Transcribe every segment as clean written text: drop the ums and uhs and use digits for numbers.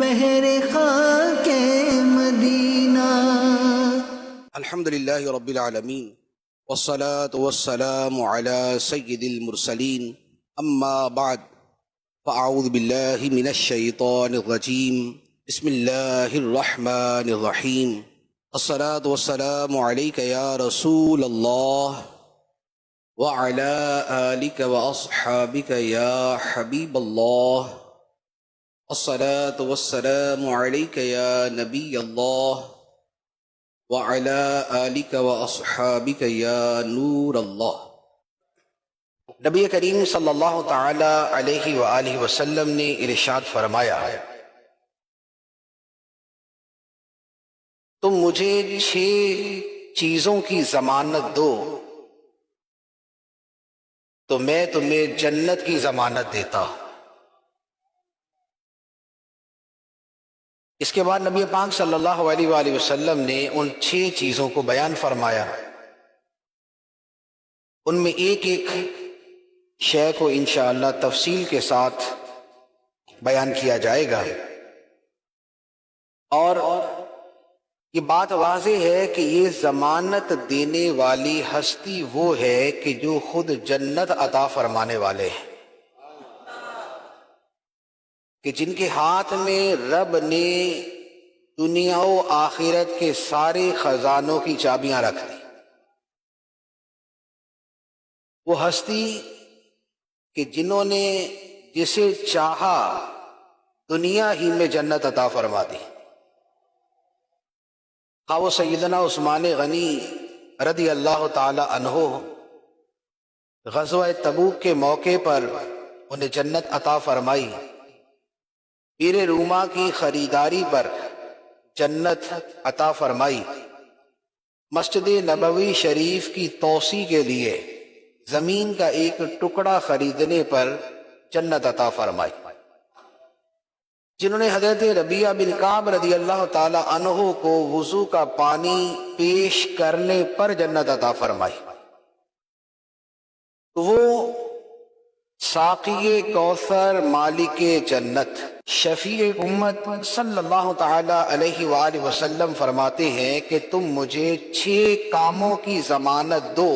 بہر خاک مدینہ۔ الحمدللہ رب العالمین والصلاة والسلام على سید المرسلین، اما بعد فاعوذ باللہ من الشیطان الرجیم، بسم اللہ الرحمن الرحیم۔ الصلاة والسلام علیک یا رسول اللہ وعلى آلک واصحابک یا حبیب اللہ۔ الصلاة والسلام علیک یا نبی اللہ وعلى آلک واصحابک یا نور اللہ۔ نبی کریم صلی اللہ تعالی علیہ وآلہ وسلم نے ارشاد فرمایا، تم مجھے 6 چیزوں کی ضمانت دو تو میں تمہیں جنت کی ضمانت دیتا۔ اس کے بعد نبی پاک صلی اللہ علیہ وآلہ وسلم نے ان 6 چیزوں کو بیان فرمایا۔ ان میں ایک ایک شے کو انشاءاللہ تفصیل کے ساتھ بیان کیا جائے گا، اور یہ بات واضح ہے کہ یہ ضمانت دینے والی ہستی وہ ہے کہ جو خود جنت عطا فرمانے والے ہیں، کہ جن کے ہاتھ میں رب نے دنیا و آخرت کے سارے خزانوں کی چابیاں رکھ دی۔ وہ ہستی کہ جنہوں نے جسے چاہا دنیا ہی میں جنت عطا فرما دی۔ خواہ وہ سیدنا عثمان غنی رضی اللہ تعالی عنہ غزوہ تبوک کے موقع پر انہیں جنت عطا فرمائی، پیر روما کی خریداری پر جنت عطا فرمائی، مسجد نبوی شریف کی توسیع کے لیے زمین کا ایک ٹکڑا خریدنے پر جنت عطا فرمائی، جنہوں نے حضرت ربیعہ بن کعب رضی اللہ تعالی عنہ کو وضو کا پانی پیش کرنے پر جنت عطا فرمائی۔ وہ ساقی کوثر مالک جنت شفیع امت صلی اللہ تعالی علیہ وآلہ وسلم فرماتے ہیں کہ تم مجھے 6 کاموں کی ضمانت دو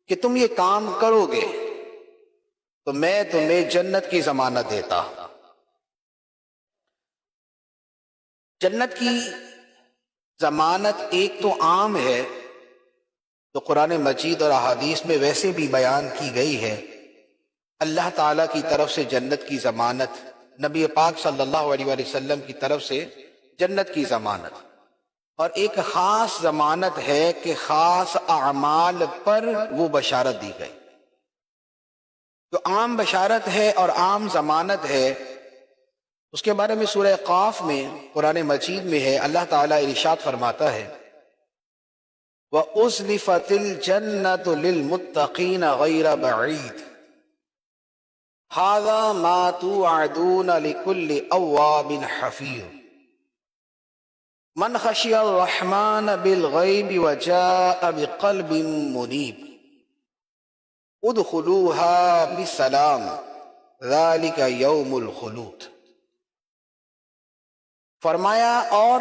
کہ تم یہ کام کرو گے تو میں تمہیں جنت کی ضمانت دیتا۔ جنت کی ضمانت ایک تو عام ہے، تو قرآن مجید اور احادیث میں ویسے بھی بیان کی گئی ہے، اللہ تعالیٰ کی طرف سے جنت کی ضمانت، نبی پاک صلی اللہ علیہ وآلہ وسلم کی طرف سے جنت کی ضمانت، اور ایک خاص ضمانت ہے کہ خاص اعمال پر وہ بشارت دی گئی۔ جو عام بشارت ہے اور عام ضمانت ہے، اس کے بارے میں سورہ قاف میں قرآن مجید میں ہے، اللہ تعالیٰ ارشاد فرماتا ہے وَأُزْلِفَتِ الْجَنَّةُ لِلْمُتَّقِينَ غَيْرَ بَعِيدٍ هَذَا مَا تُوعَدُونَ لِكُلِّ أَوَّابٍ حَفِيظٍ مَنْ خَشِيَ الرَّحْمَنَ بِالْغَيْبِ وَجَاءَ بِقَلْبٍ مُنِيبٍ ادْخُلُوهَا بِسَلَامٍ ذَلِكَ يَوْمُ الْخُلُودِ۔ فرمایا اور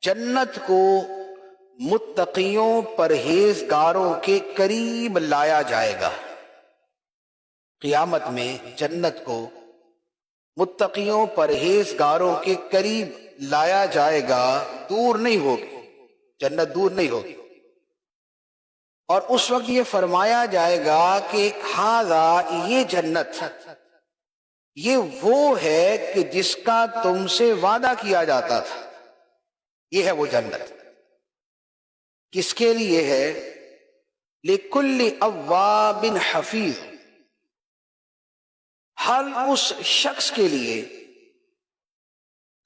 جنت کو متقیوں پرہیزگاروں کے قریب لایا جائے گا۔ قیامت میں جنت کو متقیوں پرہیزگاروں کے قریب لایا جائے گا، دور نہیں ہوگی، جنت دور نہیں ہوگی، اور اس وقت یہ فرمایا جائے گا کہ ہاذا، یہ جنت، یہ وہ ہے کہ جس کا تم سے وعدہ کیا جاتا تھا، یہ ہے وہ جنت۔ کس کے لیے ہے؟ لِكُلِّ أَوَّابٍ حَفِيظٍ، ہر اس شخص کے لیے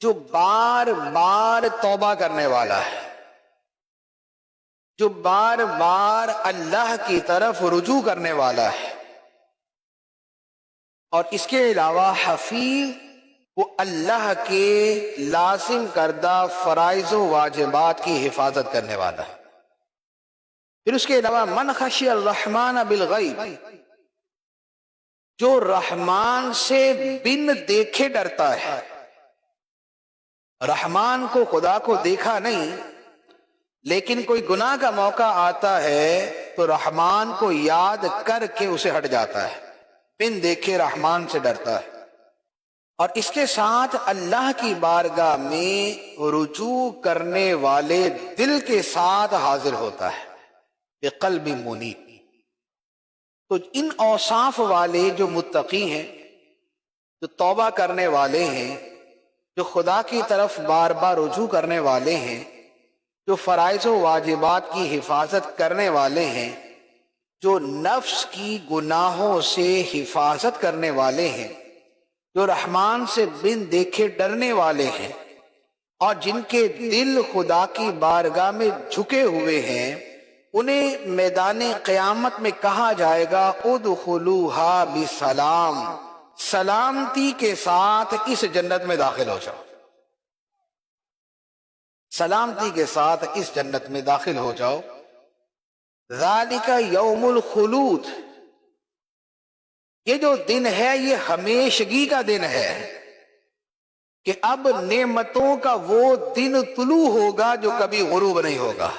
جو بار بار توبہ کرنے والا ہے، جو بار بار اللہ کی طرف رجوع کرنے والا ہے، اور اس کے علاوہ حفیظ، وہ اللہ کے لازم کردہ فرائض و واجبات کی حفاظت کرنے والا ہے۔ پھر اس کے علاوہ من خشی الرحمن بالغیب، جو رحمان سے بن دیکھے ڈرتا ہے، رحمان کو، خدا کو دیکھا نہیں، لیکن کوئی گناہ کا موقع آتا ہے تو رحمان کو یاد کر کے اسے ہٹ جاتا ہے، بن دیکھے رحمان سے ڈرتا ہے، اور اس کے ساتھ اللہ کی بارگاہ میں رجوع کرنے والے دل کے ساتھ حاضر ہوتا ہے بقلب منیب۔ تو ان اوصاف والے جو متقی ہیں، جو توبہ کرنے والے ہیں، جو خدا کی طرف بار بار رجوع کرنے والے ہیں، جو فرائض و واجبات کی حفاظت کرنے والے ہیں، جو نفس کی گناہوں سے حفاظت کرنے والے ہیں، جو رحمان سے بن دیکھے ڈرنے والے ہیں، اور جن کے دل خدا کی بارگاہ میں جھکے ہوئے ہیں، انہیں میدان قیامت میں کہا جائے گا ادخلوها بسلام، سلامتی کے ساتھ اس جنت میں داخل ہو جاؤ، سلامتی کے ساتھ اس جنت میں داخل ہو جاؤ۔ ذالک یوم الخلود، یہ جو دن ہے یہ ہمیشگی کا دن ہے، کہ اب نعمتوں کا وہ دن طلوع ہوگا جو کبھی غروب نہیں ہوگا،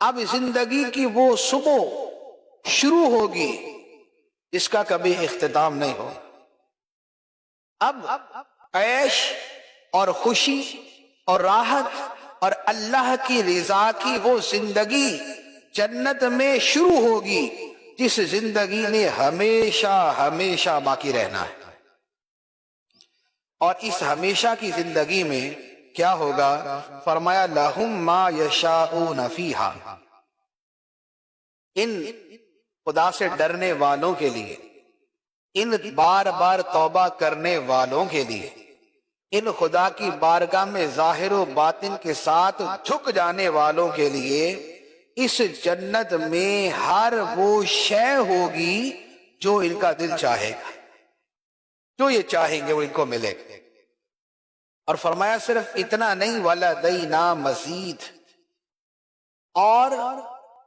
اب زندگی کی وہ صبح شروع ہوگی جس کا کبھی اختتام نہیں ہو، اب عیش اور خوشی اور راحت اور اللہ کی رضا کی وہ زندگی جنت میں شروع ہوگی جس زندگی نے ہمیشہ ہمیشہ باقی رہنا ہے۔ اور اس ہمیشہ کی زندگی میں کیا ہوگا؟ فرمایا لَهُمْ مَا يَشَاءُونَ فِيهَا، ان خدا سے ڈرنے والوں کے لیے، ان بار بار توبہ کرنے والوں کے لیے، ان خدا کی بارگاہ میں ظاہر و باطن کے ساتھ جھک جانے والوں کے لیے اس جنت میں ہر وہ شے ہوگی جو ان کا دل چاہے گا، جو یہ چاہیں گے وہ ان کو ملے گا۔ اور فرمایا صرف اتنا نہیں، وَلَدَيْنَا مزید، اور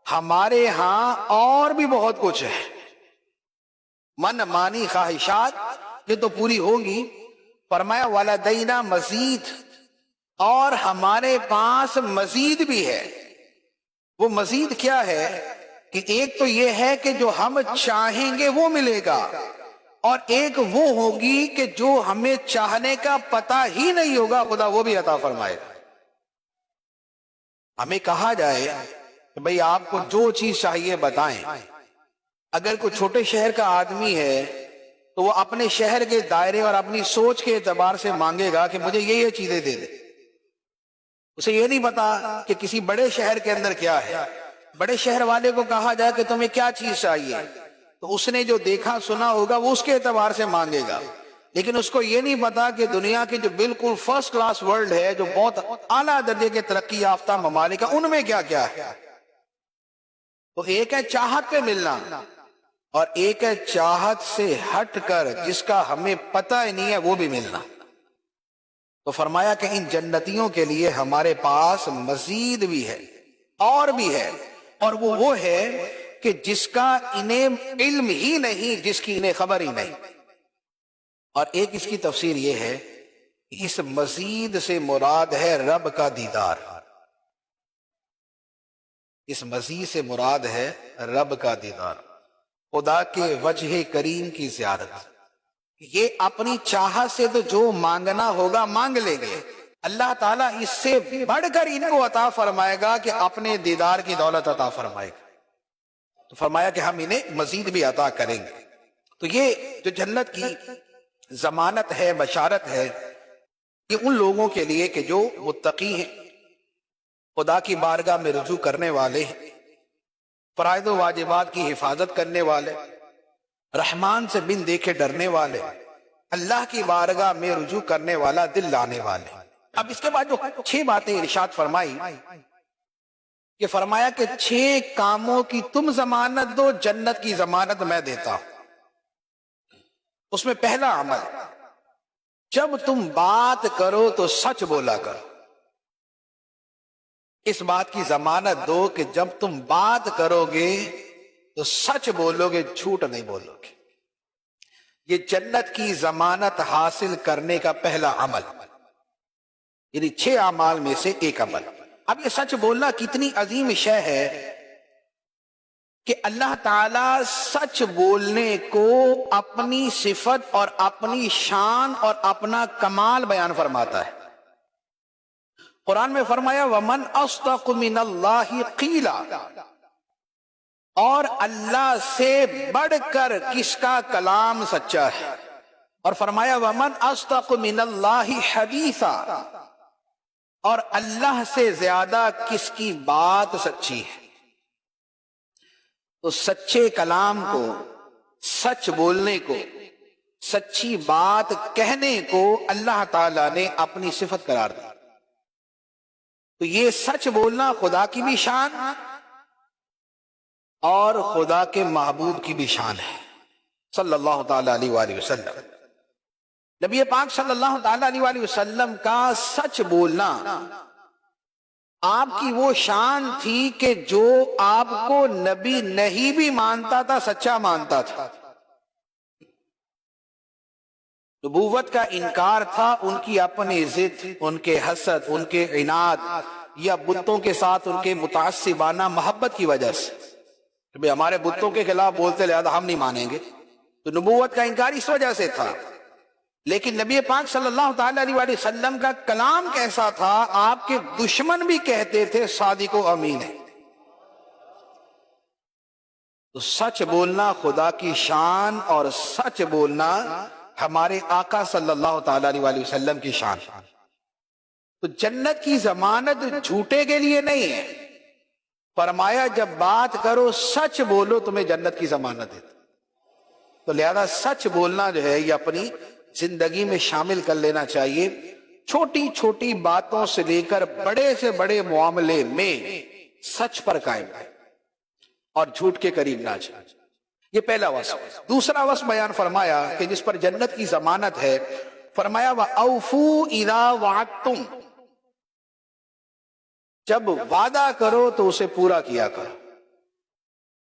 ہمارے ہاں اور بھی بہت کچھ ہے، من مانی خواہشات یہ تو پوری ہوگی، فرمایا وَلَدَيْنَا مزید، اور ہمارے پاس مزید بھی ہے۔ وہ مزید کیا ہے؟ کہ ایک تو یہ ہے کہ جو ہم چاہیں گے وہ ملے گا، اور ایک وہ ہوگی کہ جو ہمیں چاہنے کا پتہ ہی نہیں ہوگا خدا وہ بھی عطا فرمائے گا۔ ہمیں کہا جائے کہ بھئی آپ کو جو چیز چاہیے بتائیں، اگر کوئی چھوٹے شہر کا آدمی ہے تو وہ اپنے شہر کے دائرے اور اپنی سوچ کے اعتبار سے مانگے گا کہ مجھے یہ چیزیں دے دے، اسے یہ نہیں پتا کہ کسی بڑے شہر کے اندر کیا ہے۔ بڑے شہر والے کو کہا جائے کہ تمہیں کیا چیز چاہیے تو اس نے جو دیکھا سنا ہوگا وہ اس کے اعتبار سے مانگے گا، لیکن اس کو یہ نہیں پتا کہ دنیا کی جو بالکل فرسٹ کلاس ورلڈ ہے، جو بہت اعلیٰ درجے کے ترقی یافتہ ممالک ہیں، ان میں کیا کیا ہے۔ تو ایک ہے چاہت پہ ملنا، اور ایک ہے چاہت سے ہٹ کر جس کا ہمیں پتہ ہی نہیں ہے وہ بھی ملنا۔ تو فرمایا کہ ان جنتیوں کے لیے ہمارے پاس مزید بھی ہے، اور بھی ہے، اور وہ ہے کہ جس کا انہیں علم ہی نہیں، جس کی انہیں خبر ہی نہیں۔ اور ایک اس کی تفسیر یہ ہے کہ اس مزید سے مراد ہے رب کا دیدار، اس مزید سے مراد ہے رب کا دیدار، خدا کے وجہ کریم کی زیارت۔ یہ اپنی چاہت سے تو جو مانگنا ہوگا مانگ لیں گے، اللہ تعالیٰ اس سے بڑھ کر ان کو عطا فرمائے گا کہ اپنے دیدار کی دولت عطا فرمائے گا۔ تو فرمایا کہ ہم انہیں مزید بھی عطا کریں گے۔ تو یہ جو جنت کی ضمانت ہے، بشارت ہے، یہ ان لوگوں کے لیے کہ جو متقی ہیں، خدا کی بارگاہ میں رجوع کرنے والے ہیں، فرائض و واجبات کی حفاظت کرنے والے، رحمان سے بن دیکھے ڈرنے والے، اللہ کی بارگاہ میں رجوع کرنے والا دل لانے والے۔ اب اس کے بعد جو 6 باتیں ارشاد فرمائی کہ فرمایا کہ 6 کاموں کی تم ضمانت دو، جنت کی ضمانت میں دیتا ہوں۔ اس میں پہلا عمل، جب تم بات کرو تو سچ بولا کرو۔ اس بات کی ضمانت دو کہ جب تم بات کرو گے تو سچ بولو گے، جھوٹ نہیں بولو گے۔ یہ جنت کی ضمانت حاصل کرنے کا پہلا عمل۔ یعنی 6 اعمال میں سے ایک عمل۔ اب یہ سچ بولنا کتنی عظیم شے ہے کہ اللہ تعالیٰ سچ بولنے کو اپنی صفت اور اپنی شان اور اپنا کمال بیان فرماتا ہے۔ قرآن میں فرمایا وَمَنْ أَصْدَقُ مِنَ اللَّهِ قِيلًا، اور اللہ سے بڑھ کر کس کا کلام سچا ہے، اور فرمایا وَمَنْ أَصْدَقُ مِنَ اللَّهِ حَدِيثًا، اور اللہ سے زیادہ کس کی بات سچی ہے۔ تو سچے کلام کو، سچ بولنے کو، سچی بات کہنے کو اللہ تعالیٰ نے اپنی صفت قرار دی۔ تو یہ سچ بولنا خدا کی بھی شان اور خدا کے محبوب کی بھی شان ہے صلی اللہ تعالیٰ علیہ وآلہ وسلم۔ نبی پاک صلی اللہ تعالیٰ علیہ وآلہ وسلم کا سچ بولنا آپ کی وہ شان تھی کہ جو آپ کو نبی نہیں بھی مانتا تھا سچا مانتا تھا۔ نبوت کا انکار تھا ان کی اپنی ضد، ان کے حسد، ان کے عناد یا بتوں کے ساتھ ان کے متعصبانہ محبت کی وجہ سے کہ ہمارے بتوں کے خلاف بولتے لہذا ہم نہیں مانیں گے، تو نبوت کا انکار اس وجہ سے تھا۔ لیکن نبی پاک صلی اللہ تعالیٰ علیہ وآلہ وسلم کا کلام کیسا تھا، آپ کے دشمن بھی کہتے تھے صادق و امین ہے۔ تو سچ بولنا خدا کی شان اور سچ بولنا ہمارے آقا صلی اللہ تعالیٰ علیہ وآلہ وسلم کی شان۔ تو جنت کی ضمانت جھوٹے کے لیے نہیں ہے، فرمایا جب بات کرو سچ بولو تمہیں جنت کی ضمانت ہے۔ تو لہذا سچ بولنا جو ہے یہ اپنی زندگی میں شامل کر لینا چاہیے۔ چھوٹی چھوٹی باتوں سے لے کر بڑے سے بڑے معاملے میں سچ پر قائم ہے اور جھوٹ کے قریب نہ جائے، یہ پہلا وصف۔ دوسرا وصف بیان فرمایا کہ جس پر جنت کی ضمانت ہے، فرمایا وَأَوْفُوا إِذَا وَعَدتُّمْ، جب وعدہ کرو تو اسے پورا کیا کرو،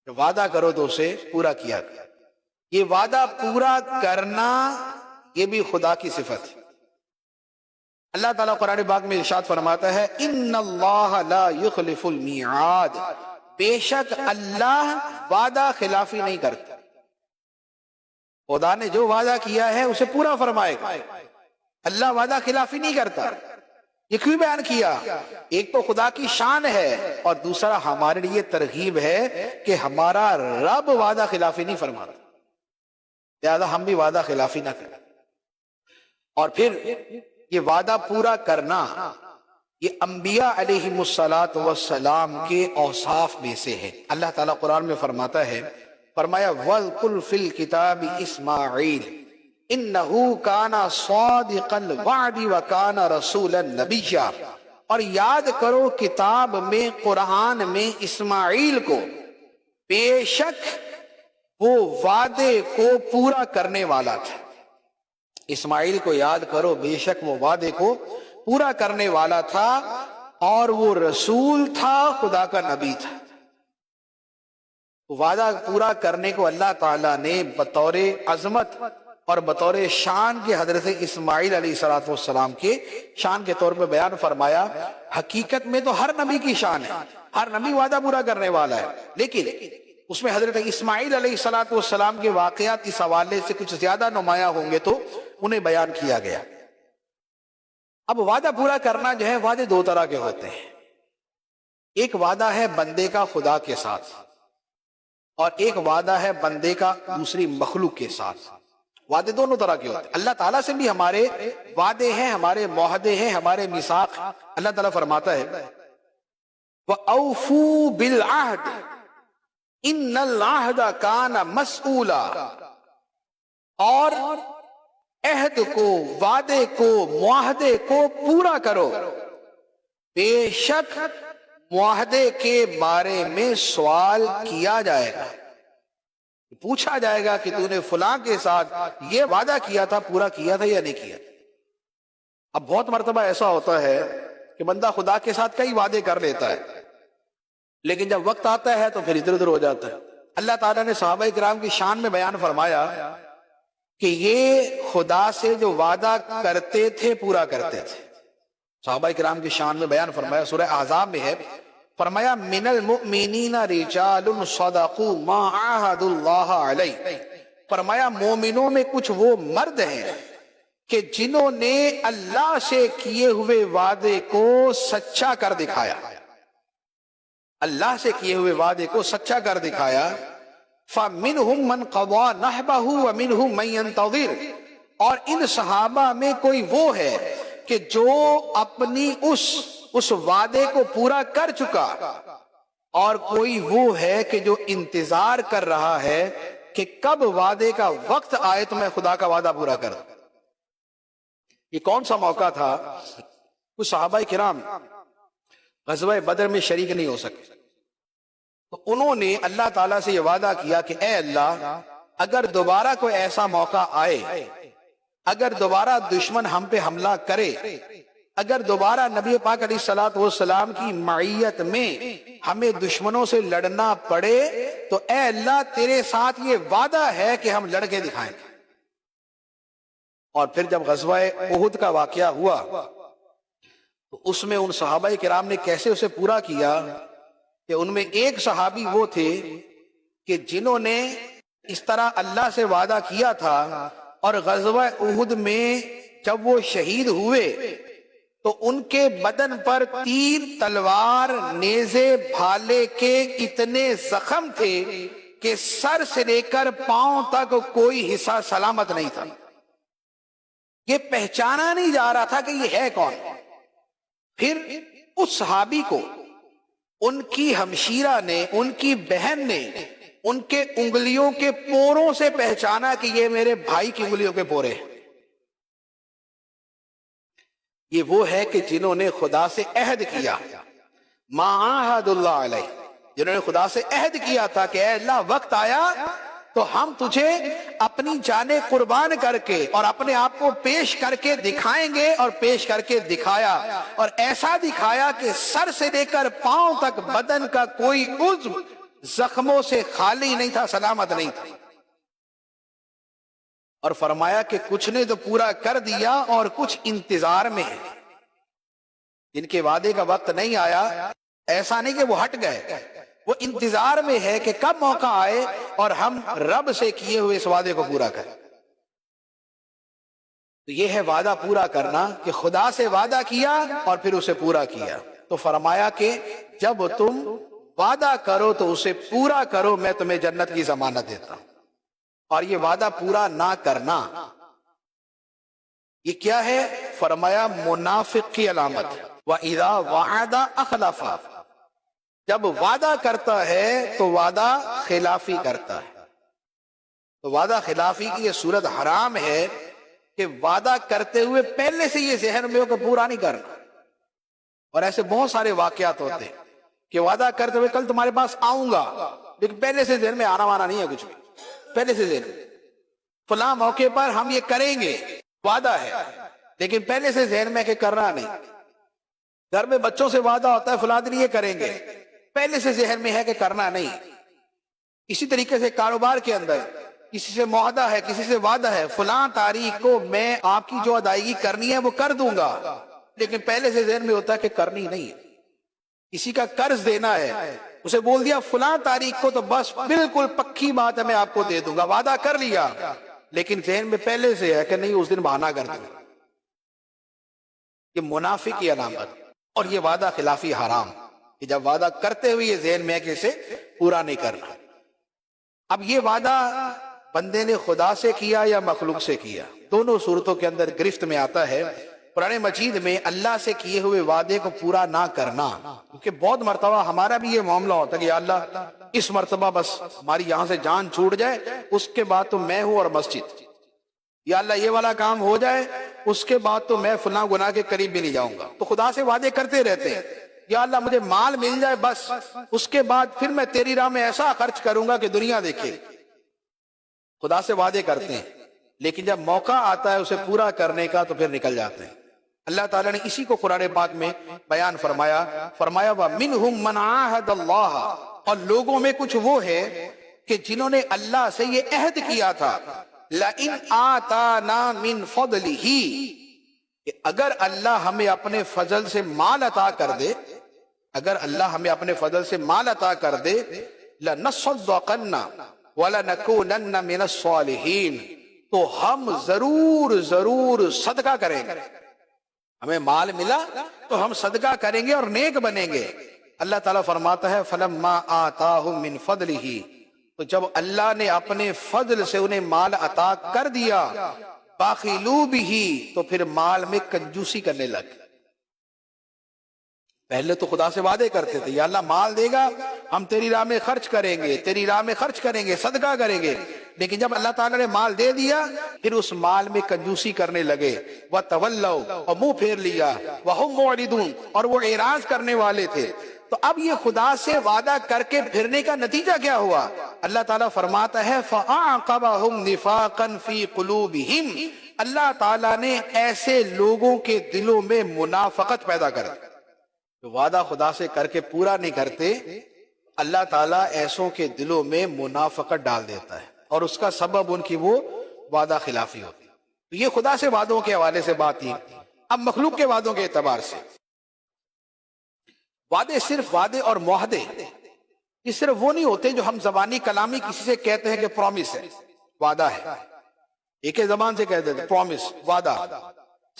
جب وعدہ کرو تو اسے پورا کیا کرو۔ یہ وعدہ پورا کرنا یہ بھی خدا کی صفت ہے۔ اللہ تعالیٰ قرآن پاک میں ارشاد فرماتا ہے ان اللہ لا یخلف المیعاد، بے شک اللہ وعدہ خلافی نہیں کرتا، خدا نے جو وعدہ کیا ہے اسے پورا فرمائے گا، اللہ وعدہ خلافی نہیں کرتا۔ یہ کیوں بیان کیا؟ ایک تو خدا کی شان ہے اور دوسرا ہمارے لیے ترغیب ہے کہ ہمارا رب وعدہ خلافی نہیں فرماتا، لہذا ہم بھی وعدہ خلافی نہ کریں۔ اور پھر یہ وعدہ پورا کرنا یہ انبیاء علیہم السلام کے اوصاف میں سے ہے۔ اللہ تعالیٰ قرآن میں فرماتا ہے، فرمایا وَاذْكُرْ فِي الْكِتَابِ إِسْمَاعِيلَ إِنَّهُ كَانَ صَادِقَ الْوَعْدِ وَكَانَ رَسُولًا نَبِيًّا، اور یاد کرو کتاب میں، قرآن میں اسماعیل کو، بے شک وہ وعدے کو پورا کرنے والا تھا۔ اسماعیل کو یاد کرو، بے شک وہ وعدے کو پورا کرنے والا تھا اور وہ رسول تھا، خدا کا نبی تھا۔ وعدہ پورا کرنے کو اللہ تعالیٰ نے بطور عظمت اور بطور شان کے حضرت اسماعیل علیہ السلام کے شان کے طور پہ بیان فرمایا۔ حقیقت میں تو ہر نبی کی شان ہے، ہر نبی وعدہ پورا کرنے والا ہے، لیکن اس میں حضرت اسماعیل علیہ السلام کے واقعات اس حوالے سے کچھ زیادہ نمایاں ہوں گے تو انہیں بیان کیا گیا۔ اب وعدہ پورا کرنا جو ہے، وعدے دو طرح کے ہوتے ہیں، ایک وعدہ ہے بندے کا خدا کے ساتھ اور ایک وعدہ ہے بندے کا دوسری مخلوق کے ساتھ۔ وعدے دونوں طرح کے ہوتے ہیں۔ اللہ تعالیٰ سے بھی ہمارے وعدے ہیں، ہمارے معاہدے ہیں، ہمارے میثاق۔ اللہ تعالیٰ فرماتا ہے وَأَوْفُوا بِالْعَهْدِ ان العہد کان مسئولا، اور عہد کو، وعدے کو، معاہدے کو پورا کرو، بے شک معاہدے کے بارے میں سوال کیا جائے گا، پوچھا جائے گا کہ تو نے فلاں کے ساتھ یہ وعدہ کیا تھا، پورا کیا تھا یا نہیں کیا تھا۔ اب بہت مرتبہ ایسا ہوتا ہے کہ بندہ خدا کے ساتھ کئی وعدے کر لیتا ہے، لیکن جب وقت آتا ہے تو پھر ادھر ادھر ہو جاتا ہے۔ اللہ تعالیٰ نے صحابہ کرام کی شان میں بیان فرمایا کہ یہ خدا سے جو وعدہ کرتے تھے پورا کرتے تھے، صحابہ کرام کی شان میں بیان فرمایا، سورہ احزاب میں ہے، فرمایا من المؤمنین رجال صدقوا ما عاہدوا اللہ علیہ، فرمایا مومنوں میں کچھ وہ مرد ہیں کہ جنہوں نے اللہ سے کیے ہوئے وعدے کو سچا کر دکھایا، اللہ سے کیے ہوئے وعدے کو سچا کر دکھایا۔ فَمِنْهُمْ مَنْ قَضَى نَحْبَهُ وَمِنْهُمْ مَنْ يَنْتَظِرُ، اور ان صحابہ میں کوئی وہ ہے کہ جو اپنی اس وعدے کو پورا کر چکا، اور کوئی وہ ہے کہ جو انتظار کر رہا ہے کہ کب وعدے کا وقت آئے تو میں خدا کا وعدہ پورا کر دوں۔ یہ کون سا موقع تھا؟ کچھ صحابہ کرام غزوہ بدر میں شریک نہیں ہو سکے، تو انہوں نے اللہ تعالیٰ سے یہ وعدہ کیا کہ اے اللہ، اگر دوبارہ کوئی ایسا موقع آئے، اگر دوبارہ دشمن ہم پہ حملہ کرے، اگر دوبارہ نبی پاک علیہ السلام کی معیت میں ہمیں دشمنوں سے لڑنا پڑے، تو اے اللہ تیرے ساتھ یہ وعدہ ہے کہ ہم لڑ کے دکھائیں گے۔ اور پھر جب غزوہ احد کا واقعہ ہوا تو اس میں ان صحابہ کرام نے کیسے اسے پورا کیا کہ ان میں ایک صحابی وہ تھے کہ جنہوں نے اس طرح اللہ سے وعدہ کیا تھا، اور غزوہ احد میں جب وہ شہید ہوئے تو ان کے بدن پر تیر، تلوار، نیزے، بھالے کے اتنے زخم تھے کہ سر سے لے کر پاؤں تک کوئی حصہ سلامت نہیں تھا۔ یہ پہچانا نہیں جا رہا تھا کہ یہ ہے کون۔ پھر اس صحابی کو ان کی ہمشیرہ نے، ان کی بہن نے ان کے انگلیوں کے پوروں سے پہچانا کہ یہ میرے بھائی کی انگلیوں کے پورے ہیں۔ یہ وہ ہے کہ جنہوں نے خدا سے عہد کیا، ما عاہد اللہ علیہ، جنہوں نے خدا سے عہد کیا تھا کہ اے اللہ وقت آیا تو ہم تجھے اپنی جانیں قربان کر کے اور اپنے آپ کو پیش کر کے دکھائیں گے، اور پیش کر کے دکھایا، اور ایسا دکھایا کہ سر سے لے کر پاؤں تک بدن کا کوئی عضو زخموں سے خالی نہیں تھا، سلامت نہیں تھا۔ اور فرمایا کہ کچھ نے تو پورا کر دیا اور کچھ انتظار میں ہے، جن کے وعدے کا وقت نہیں آیا، ایسا نہیں کہ وہ ہٹ گئے، وہ انتظار میں ہے کہ کب موقع آئے اور ہم رب سے کیے ہوئے اس وعدے کو پورا کریں۔ تو یہ ہے وعدہ پورا کرنا، کہ خدا سے وعدہ کیا اور پھر اسے پورا کیا۔ تو فرمایا کہ جب تم وعدہ کرو تو اسے پورا کرو، میں تمہیں جنت کی ضمانت دیتا ہوں۔ اور یہ وعدہ پورا نہ کرنا یہ کیا ہے؟ فرمایا منافق کی علامت۔ وَإِذَا وَعَدَ أَخْلَفَ، جب وعدہ کرتا ہے تو وعدہ خلافی کرتا ہے۔ تو وعدہ خلافی کی یہ صورت حرام ہے کہ وعدہ کرتے ہوئے پہلے سے یہ ذہن میں ہو کہ پورا نہیں کرنا۔ اور ایسے بہت سارے واقعات ہوتے ہیں کہ وعدہ کرتے ہوئے کل تمہارے پاس آؤں گا، لیکن پہلے سے ذہن میں آنا وانا نہیں ہے کچھ بھی، پہلے سے ذہن میں فلاں موقع پر ہم یہ کریں گے، وعدہ ہے، لیکن پہلے سے ذہن میں کہ کرنا نہیں۔ گھر میں بچوں سے وعدہ ہوتا ہے فلاں دن یہ کریں گے، پہلے سے ذہن میں ہے کہ کرنا نہیں۔ اسی طریقے سے کاروبار کے اندر کسی سے معاہدہ ہے، کسی سے وعدہ ہے، فلاں تاریخ کو میں آپ کی جو ادائیگی کرنی ہے وہ کر دوں گا، لیکن پہلے سے ذہن میں ہوتا ہے کہ کرنی نہیں ہے۔ کسی کا قرض دینا ہے، اسے بول دیا فلاں تاریخ کو تو بس بالکل پکی بات ہے میں آپ کو دے دوں گا، وعدہ کر لیا، لیکن ذہن میں پہلے سے ہے کہ نہیں اس دن بہانہ کر دوں گا۔ یہ منافق کی علامت، اور یہ وعدہ خلافی حرام، کہ جب وعدہ کرتے ہوئے یہ ذہن میں ہے کہ اسے پورا نہیں کرنا۔ اب یہ وعدہ بندے نے خدا سے کیا یا مخلوق سے کیا، دونوں صورتوں کے اندر گرفت میں آتا ہے۔ قرآن مجید میں اللہ سے کیے ہوئے وعدے کو پورا نہ کرنا، کیونکہ بہت مرتبہ ہمارا بھی یہ معاملہ ہوتا ہے کہ یا اللہ اس مرتبہ بس ہماری یہاں سے جان چھوٹ جائے، اس کے بعد تو میں ہوں اور مسجد، یا اللہ یہ والا کام ہو جائے اس کے بعد تو میں فلاں گناہ کے قریب بھی نہیں جاؤں گا۔ تو خدا سے وعدے کرتے رہتے ہیں، یا اللہ مجھے مال مل جائے بس اس کے بعد پھر میں تیری راہ میں ایسا خرچ کروں گا کہ دنیا دیکھے۔ خدا سے وعدے کرتے ہیں، لیکن جب موقع آتا ہے اسے پورا کرنے کا تو پھر نکل جاتے ہیں۔ اللہ تعالیٰ نے اسی کو قرآن پاک میں بیان فرمایا، وَمِنْهُمْ مَنْ عَاهَدَ اللَّهَ، اور لوگوں میں کچھ وہ ہے کہ جنہوں نے اللہ سے یہ عہد کیا تھا، لَإِنْ آتَانَا مِنْ فَضْلِهِ، کہ اگر اللہ ہمیں اپنے فضل سے مال عطا کر دے، اگر اللہ ہمیں اپنے فضل سے مال عطا کر دے، لَنَصَّدَّقَنَّ وَلَنَكُونَنَّ مِنَ الصَّالِحِينَ، تو ہم ضرور صدقہ کریں گے۔ ہمیں مال ملا تو ہم صدقہ کریں گے اور نیک بنیں گے۔ اللہ تعالیٰ فرماتا ہے فَلَمَّا آتَاهُم مِّن فَضْلِهِ، تو جب اللہ نے اپنے فضل سے انہیں مال عطا کر دیا، بَخِلُوا بِهِ، تو پھر مال میں کنجوسی کرنے لگ۔ پہلے تو خدا سے وعدے کرتے تھے یا اللہ مال دے گا ہم تیری راہ میں خرچ کریں گے، تیری راہ میں خرچ کریں گے، صدقہ کریں گے، لیکن جب اللہ تعالیٰ نے مال دے دیا پھر اس مال میں کنجوسی کرنے لگے، وَتَوَلَّوْا، اور منہ پھیر لیا، وَهُمْ مُعْرِضُونَ، اور وہ اعراض کرنے والے تھے۔ تو اب یہ خدا سے وعدہ کر کے پھرنے کا نتیجہ کیا ہوا؟ اللہ تعالیٰ فرماتا ہے فَأَعْقَبَهُمْ نِفَاقًا فِي قُلُوبِهِمْ، اللہ تعالیٰ نے ایسے لوگوں کے دلوں میں منافقت پیدا کر دی جو وعدہ خدا سے کر کے پورا نہیں کرتے، اللہ تعالیٰ ایسوں کے دلوں میں منافقت ڈال دیتا ہے اور اس کا سبب ان کی وہ وعدہ خلافی ہوتی ہے۔ تو یہ خدا سے وعدوں کے حوالے سے بات تھی۔ اب مخلوق کے وعدوں کے اعتبار سے وعدے، صرف وعدے اور معاہدے یہ صرف وہ نہیں ہوتے جو ہم زبانی کلامی کسی سے کہتے ہیں کہ پرومس ہے، وعدہ ہے، ایک ہی زبان سے کہہ دیتے پرومس، وعدہ،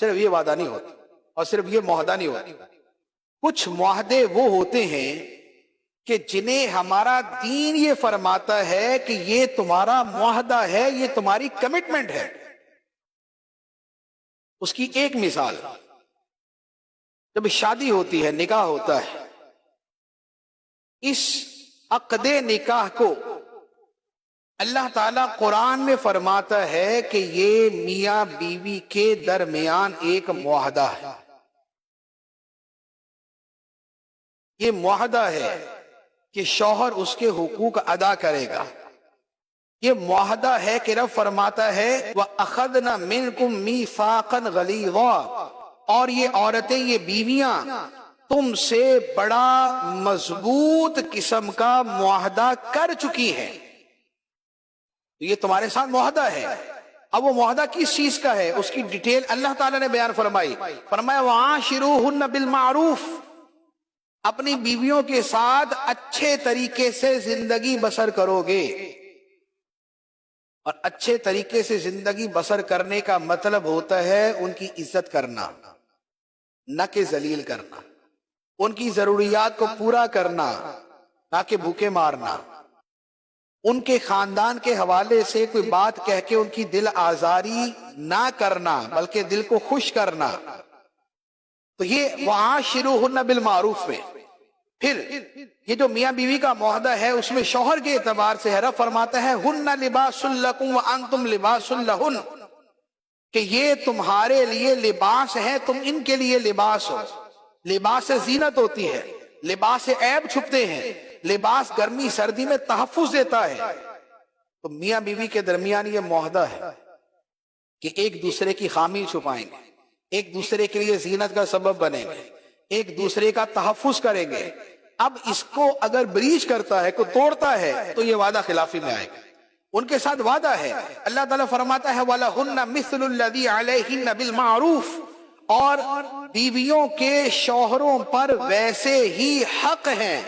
صرف یہ وعدہ نہیں ہوتا اور صرف یہ معاہدہ نہیں ہوتا۔ کچھ معاہدے وہ ہوتے ہیں کہ جنہیں ہمارا دین یہ فرماتا ہے کہ یہ تمہارا معاہدہ ہے، یہ تمہاری کمٹمنٹ ہے۔ اس کی ایک مثال، جب شادی ہوتی ہے، نکاح ہوتا ہے، اس عقد نکاح کو اللہ تعالیٰ قرآن میں فرماتا ہے کہ یہ میاں بیوی کے درمیان ایک معاہدہ ہے۔ یہ معاہدہ ہے کہ شوہر اس کے حقوق ادا کرے گا۔ یہ معاہدہ ہے کہ رب فرماتا ہے وَأَخَذْنَا مِنْكُمْ مِيثَاقًا غَلِيظًا، اور یہ عورتیں، یہ بیویاں تم سے بڑا مضبوط قسم کا معاہدہ کر چکی ہیں۔ یہ تمہارے ساتھ معاہدہ ہے۔ اب وہ معاہدہ کس چیز کا ہے؟ اس کی ڈیٹیل اللہ تعالیٰ نے بیان فرمائی، فرمایا وَعَاشِرُوهُنَّ بِالْمَعْرُوفِ، اپنی بیویوں کے ساتھ اچھے طریقے سے زندگی بسر کرو گے۔ اور اچھے طریقے سے زندگی بسر کرنے کا مطلب ہوتا ہے ان کی عزت کرنا، نہ کہ ذلیل کرنا، ان کی ضروریات کو پورا کرنا، نہ کہ بھوکے مارنا، ان کے خاندان کے حوالے سے کوئی بات کہہ کے ان کی دل آزاری نہ کرنا بلکہ دل کو خوش کرنا۔ تو یہ وَعَاشِرُوهُنَّ بِالْمَعْرُوفِ میں پھر یہ جو میاں بیوی کا معاہدہ ہے اس میں شوہر کے اعتبار سے رب فرماتا ہے هُنَّ لِبَاسٌ لَكُمْ وَأَنْتُمْ لِبَاسٌ لَهُنَّ، کہ یہ تمہارے لیے لباس ہے، تم ان کے لیے لباس ہو۔ لباس سے زینت ہوتی ہے، لباس سے عیب چھپتے ہیں، لباس گرمی سردی میں تحفظ دیتا ہے۔ تو میاں بیوی کے درمیان یہ معاہدہ ہے کہ ایک دوسرے کی خامی چھپائیں گے، ایک دوسرے کے لیے زینت کا سبب بنیں گے، ایک دوسرے کا تحفظ کریں گے۔ اب اس کو اگر بریچ کرتا ہے، کو توڑتا ہے، تو یہ وعدہ خلافی میں آئے گا۔ ان کے ساتھ وعدہ ہے۔ اللہ تعالیٰ فرماتا ہے وَلَهُنَّ مِثْلُ الَّذِي عَلَيْهِنَّ بِالْمَعْرُوفِ، اور بیویوں کے شوہروں پر ویسے ہی حق ہیں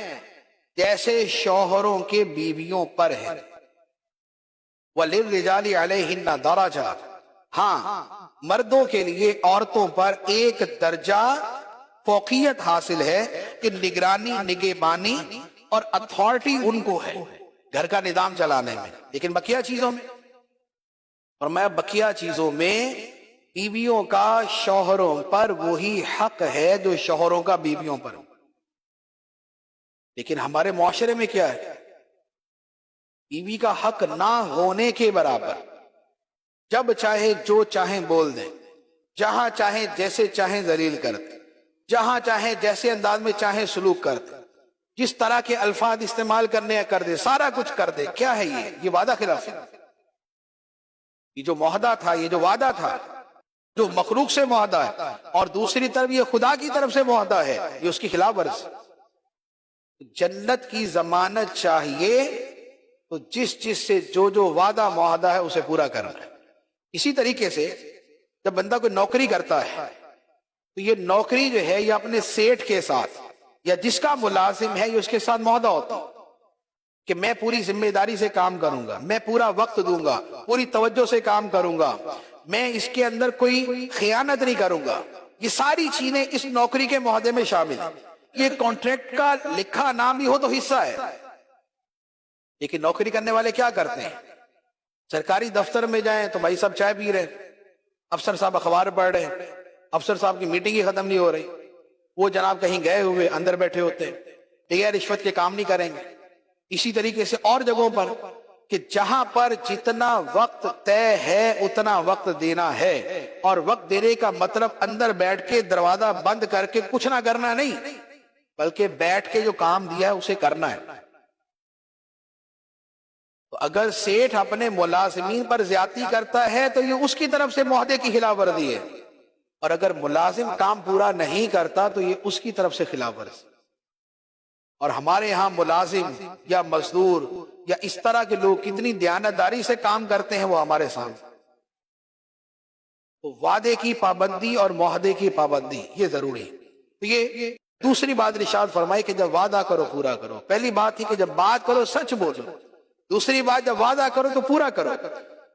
جیسے شوہروں کے بیویوں پر ہیں۔ وَلِلرِّجَالِ عَلَيْهِنَّ دَرَجَةٌ، ہاں مردوں کے لیے عورتوں پر ایک درجہ فوقیت حاصل ہے کہ نگرانی، نگہبانی اور اتھارٹی ان کو ہے گھر کا نظام چلانے میں، لیکن بقیہ چیزوں میں، اور میں بقیہ چیزوں میں بیویوں کا شوہروں پر وہی حق ہے جو شوہروں کا بیویوں پر۔ لیکن ہمارے معاشرے میں کیا ہے؟ بیوی کا حق نہ ہونے کے برابر، جب چاہے جو چاہیں بول دیں، جہاں چاہیں جیسے چاہیں ذلیل کرتے، جہاں چاہیں جیسے انداز میں چاہیں سلوک کرتے، جس طرح کے الفاظ استعمال کرنے کر دے، سارا کچھ کر دے۔ کیا ہے یہ وعدہ خلافی۔ یہ جو معاہدہ تھا، یہ جو وعدہ تھا، جو مخلوق سے معاہدہ ہے، اور دوسری طرف یہ خدا کی طرف سے معاہدہ ہے، یہ اس کی خلاف ورزی۔ جنت کی ضمانت چاہیے تو جس سے جو وعدہ معاہدہ ہے اسے پورا کرنا ہے۔ اسی طریقے سے جب بندہ کوئی نوکری کرتا ہے تو یہ نوکری جو ہے یہ اپنے سیٹ کے ساتھ یا جس کا ملازم ہے یہ اس کے ساتھ معاہدہ ہوتا ہے کہ میں پوری ذمہ داری سے کام کروں گا، میں پورا وقت دوں گا، پوری توجہ سے کام کروں گا، میں اس کے اندر کوئی خیانت نہیں کروں گا. یہ ساری چیزیں اس نوکری کے معاہدے میں شامل ہیں. یہ کانٹریکٹ کا لکھا نام بھی ہو تو حصہ ہے. لیکن نوکری کرنے والے کیا کرتے ہیں؟ سرکاری دفتر میں جائیں تو بھائی صاحب چائے پی رہے ہیں، افسر صاحب اخبار پڑھ رہے ہیں، افسر صاحب کی میٹنگ ہی ختم نہیں ہو رہی، وہ جناب کہیں گئے ہوئے اندر بیٹھے ہوتے ہیں، بغیر رشوت کے کام نہیں کریں گے. اسی طریقے سے اور جگہوں پر کہ جہاں پر جتنا وقت طے ہے اتنا وقت دینا ہے، اور وقت دینے کا مطلب اندر بیٹھ کے دروازہ بند کر کے کچھ نہ کرنا نہیں، بلکہ بیٹھ کے جو کام دیا ہے اسے کرنا ہے. تو اگر سیٹھ اپنے ملازمین پر زیادتی کرتا ہے تو یہ اس کی طرف سے معاہدے کی خلاف ورزی ہے، اور اگر ملازم کام پورا نہیں کرتا تو یہ اس کی طرف سے خلاف ورزی. اور ہمارے ہاں ملازم یا مزدور یا اس طرح کے لوگ کتنی دیانتداری سے کام کرتے ہیں وہ ہمارے سامنے. تو وعدے کی پابندی اور معاہدے کی پابندی یہ ضروری ہے. تو یہ دوسری بات ارشاد فرمائی کہ جب وعدہ کرو پورا کرو. پہلی بات تھی کہ جب بات کرو سچ بولو، دوسری بات جب وعدہ کرو تو پورا کرو،